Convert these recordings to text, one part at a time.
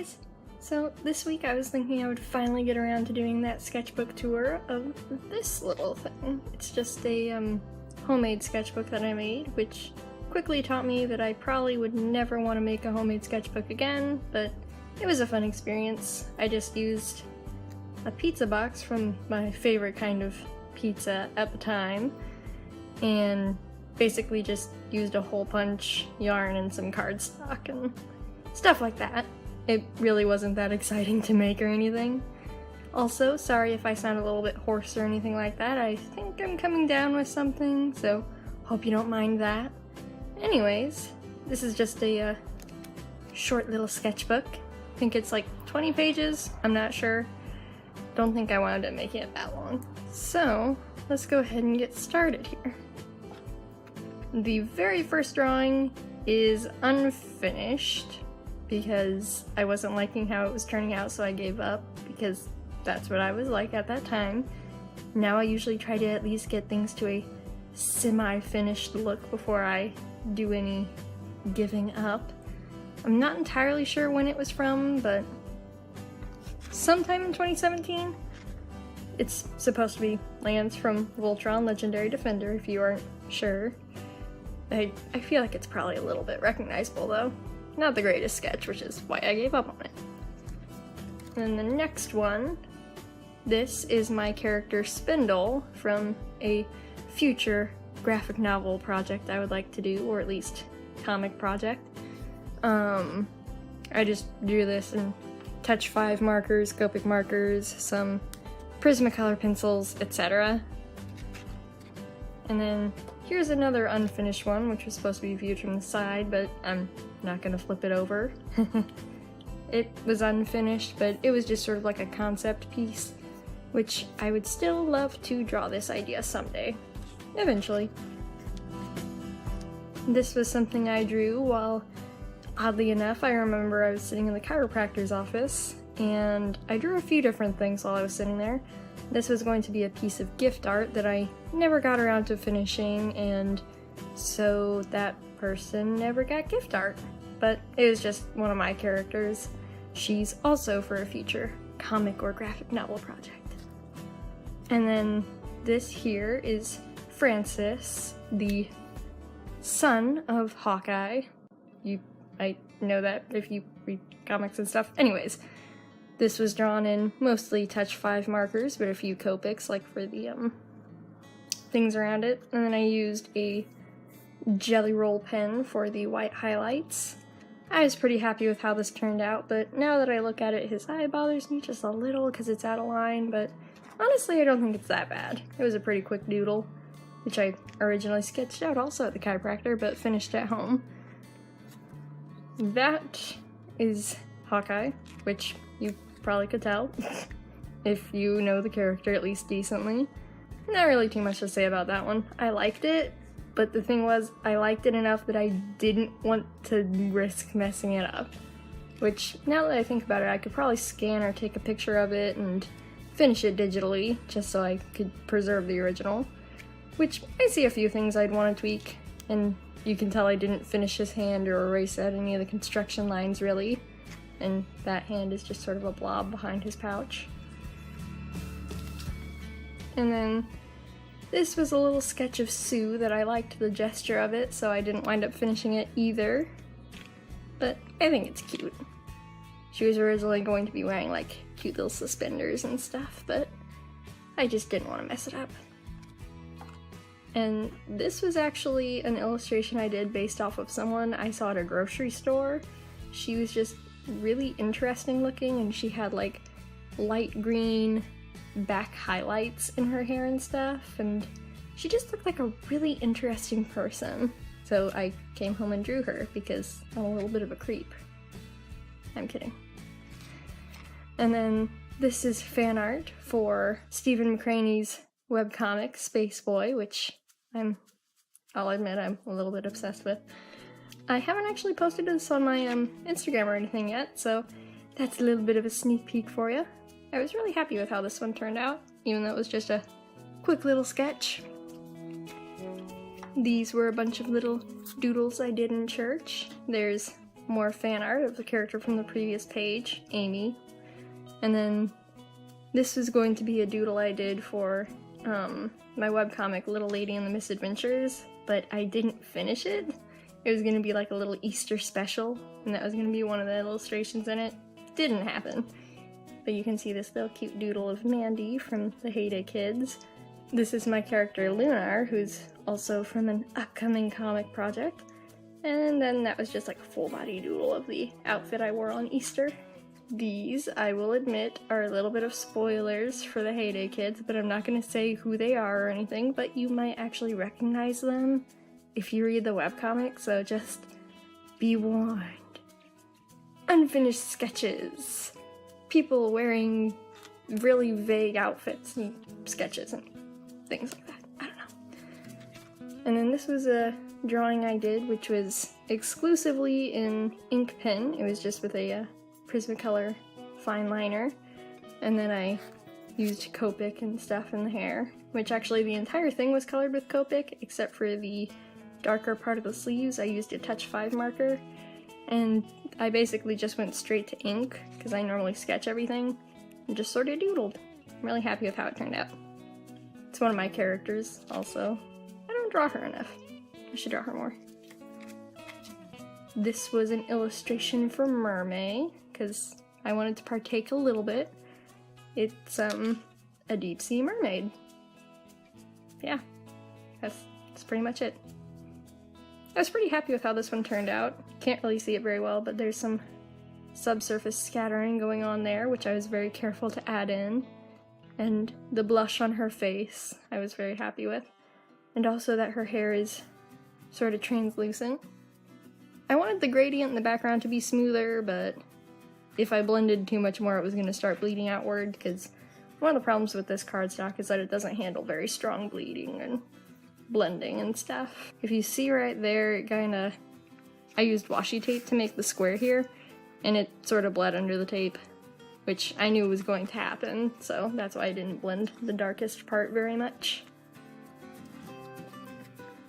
guys! So this week I was thinking I would finally get around to doing that sketchbook tour of this little thing. It's just a homemade sketchbook that I made, which quickly taught me that I probably would never want to make a homemade sketchbook again, but it was a fun experience. I just used a pizza box from my favorite kind of pizza at the time, and basically just used a hole punch, yarn, and some cardstock and stuff like that. It really wasn't that exciting to make or anything. Also, sorry if I sound a little bit hoarse or anything like that. I think I'm coming down with something, so hope you don't mind that. Anyways, this is just a short little sketchbook. I think it's like 20 pages, I'm not sure. Don't think I wanted to make it that long. So, let's go ahead and get started here. The very first drawing is unfinished because I wasn't liking how it was turning out, so I gave up because that's what I was like at that time. Now I usually try to at least get things to a semi-finished look before I do any giving up. I'm not entirely sure when it was from, but sometime in 2017. It's supposed to be lands from Voltron Legendary Defender, if you aren't sure. I feel like it's probably a little bit recognizable though. Not the greatest sketch, which is why I gave up on it. And the next one, this is my character Spindle from a future graphic novel project I would like to do, or at least comic project. I just drew this in Touch 5 markers, Copic markers, some Prismacolor pencils, etc. And then here's another unfinished one, which was supposed to be viewed from the side, but I'm not gonna flip it over. It was unfinished, but it was just sort of like a concept piece, which I would still love to draw this idea someday. Eventually. This was something I drew while, oddly enough, I remember I was sitting in the chiropractor's office, and I drew a few different things while I was sitting there. This was going to be a piece of gift art that I never got around to finishing, and so that person never got gift art. But it was just one of my characters. She's also for a future comic or graphic novel project. And then this here is Francis, the son of Hawkeye. I know that if you read comics and stuff. Anyways, this was drawn in mostly Touch 5 markers, but a few Copics, like for the things around it. And then I used a Jelly Roll pen for the white highlights. I was pretty happy with how this turned out, but now that I look at it, his eye bothers me just a little because it's out of line, but honestly I don't think it's that bad. It was a pretty quick doodle, which I originally sketched out also at the chiropractor, but finished at home. That is Hawkeye, which you probably could tell, if you know the character at least decently. Not really too much to say about that one. I liked it, but the thing was, I liked it enough that I didn't want to risk messing it up. Which, now that I think about it, I could probably scan or take a picture of it and finish it digitally, just so I could preserve the original. Which, I see a few things I'd want to tweak, and you can tell I didn't finish his hand or erase out any of the construction lines, really. And that hand is just sort of a blob behind his pouch. And then this was a little sketch of Sue that I liked the gesture of it, so I didn't wind up finishing it either. But I think it's cute. She was originally going to be wearing like cute little suspenders and stuff, but I just didn't want to mess it up. And this was actually an illustration I did based off of someone I saw at a grocery store. She was just really interesting looking, and she had like light green back highlights in her hair and stuff, and she just looked like a really interesting person. So I came home and drew her because I'm a little bit of a creep. I'm kidding. And then this is fan art for Stephen McCraney's webcomic Space Boy, which I'll admit I'm a little bit obsessed with. I haven't actually posted this on my Instagram or anything yet, so that's a little bit of a sneak peek for you. I was really happy with how this one turned out, even though it was just a quick little sketch. These were a bunch of little doodles I did in church. There's more fan art of the character from the previous page, Amy. And then this was going to be a doodle I did for my webcomic Little Lady and the Misadventures, but I didn't finish it. It was going to be like a little Easter special, and that was going to be one of the illustrations in it. Didn't happen. But you can see this little cute doodle of Mandy from the Heyday Kids. This is my character Lunar, who's also from an upcoming comic project. And then that was just like a full body doodle of the outfit I wore on Easter. These, I will admit, are a little bit of spoilers for the Heyday Kids, but I'm not going to say who they are or anything, but you might actually recognize them if you read the webcomic, so just be warned. Unfinished sketches. People wearing really vague outfits and sketches and things like that. I don't know. And then this was a drawing I did, which was exclusively in ink pen. It was just with a Prismacolor fine liner, and then I used Copic and stuff in the hair, which actually the entire thing was colored with Copic, except for the darker part of the sleeves. I used a Touch 5 marker, and I basically just went straight to ink, because I normally sketch everything, and just sort of doodled. I'm really happy with how it turned out. It's one of my characters, also. I don't draw her enough. I should draw her more. This was an illustration for Mermaid, because I wanted to partake a little bit. It's a deep sea mermaid. Yeah, that's pretty much it. I was pretty happy with how this one turned out. Can't really see it very well, but there's some subsurface scattering going on there, which I was very careful to add in. And the blush on her face, I was very happy with. And also that her hair is sort of translucent. I wanted the gradient in the background to be smoother, but if I blended too much more, it was going to start bleeding outward, because one of the problems with this cardstock is that it doesn't handle very strong bleeding and blending and stuff. If you see right there, it kinda... I used washi tape to make the square here, and it sort of bled under the tape, which I knew was going to happen, so that's why I didn't blend the darkest part very much.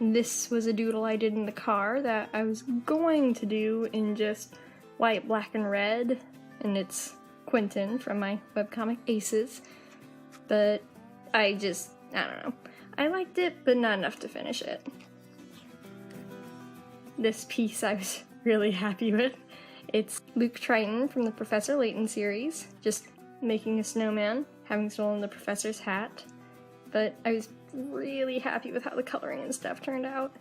This was a doodle I did in the car that I was going to do in just white, black, and red, and it's Quentin from my webcomic Aces, but I don't know. I liked it, but not enough to finish it. This piece I was really happy with. It's Luke Triton from the Professor Layton series, just making a snowman, having stolen the professor's hat, but I was really happy with how the coloring and stuff turned out.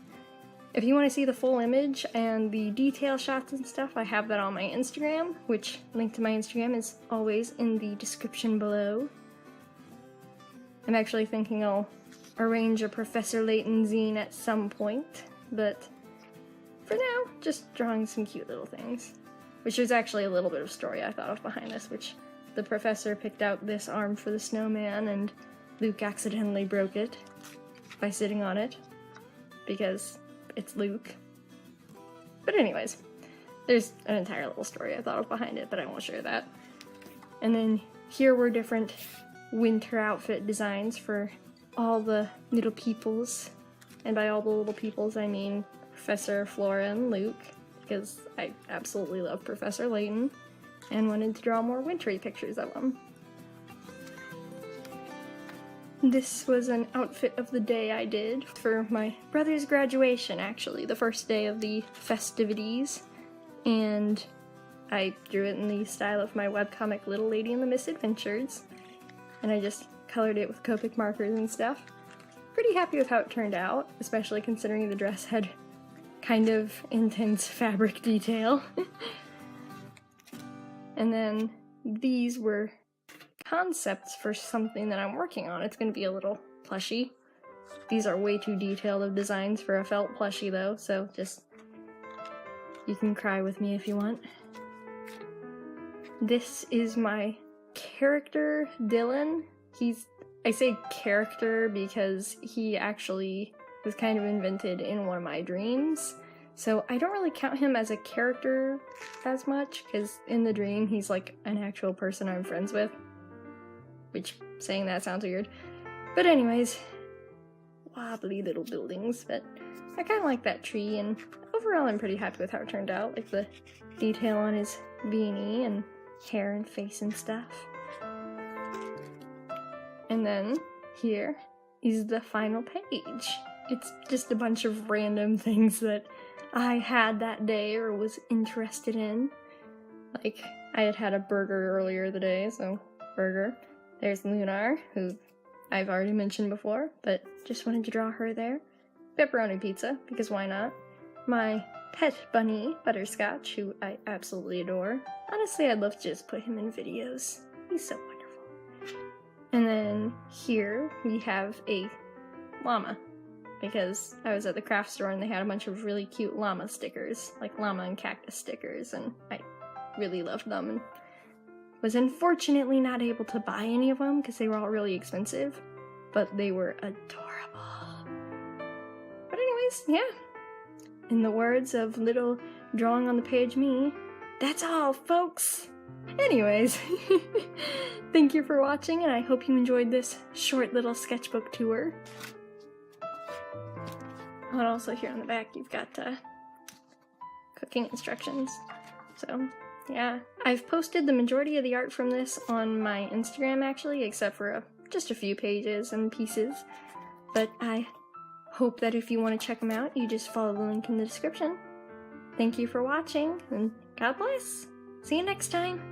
If you want to see the full image and the detail shots and stuff, I have that on my Instagram, which link to my Instagram is always in the description below. I'm actually thinking I'll arrange a Professor Layton zine at some point, but for now, just drawing some cute little things. Which is actually a little bit of story I thought of behind this, which the professor picked out this arm for the snowman, and Luke accidentally broke it by sitting on it, because it's Luke. But anyways, there's an entire little story I thought of behind it, but I won't share that. And then here were different winter outfit designs for all the little peoples. And by all the little peoples, I mean Professor Flora and Luke, because I absolutely love Professor Layton and wanted to draw more wintry pictures of them. This was an outfit of the day I did for my brother's graduation, actually, the first day of the festivities, and I drew it in the style of my webcomic Little Lady and the Misadventures, and I just colored it with Copic markers and stuff. Pretty happy with how it turned out, especially considering the dress had kind of intense fabric detail. And then these were concepts for something that I'm working on. It's going to be a little plushie. These are way too detailed of designs for a felt plushie though, so just, you can cry with me if you want. This is my character, Dylan. I say character because he actually was kind of invented in one of my dreams, so I don't really count him as a character as much, because in the dream he's like an actual person I'm friends with. Which, saying that sounds weird. But anyways, wobbly little buildings, but I kind of like that tree, and overall I'm pretty happy with how it turned out, like the detail on his beanie and hair and face and stuff. And then here is the final page. It's just a bunch of random things that I had that day or was interested in. Like, I had a burger earlier the day, so burger. There's Lunar, who I've already mentioned before, but just wanted to draw her there. Pepperoni pizza, because why not? My pet bunny, Butterscotch, who I absolutely adore. Honestly, I'd love to just put him in videos. He's so wonderful. And then here we have a llama, because I was at the craft store and they had a bunch of really cute llama stickers, like llama and cactus stickers, and I really loved them, and was unfortunately not able to buy any of them because they were all really expensive, but they were adorable. But anyways, yeah. In the words of little drawing on the page me, that's all, folks! Anyways, thank you for watching, and I hope you enjoyed this short little sketchbook tour. And also here on the back you've got cooking instructions. So, yeah. I've posted the majority of the art from this on my Instagram, actually, except for just a few pages and pieces. But I hope that if you want to check them out, you just follow the link in the description. Thank you for watching, and God bless! See you next time!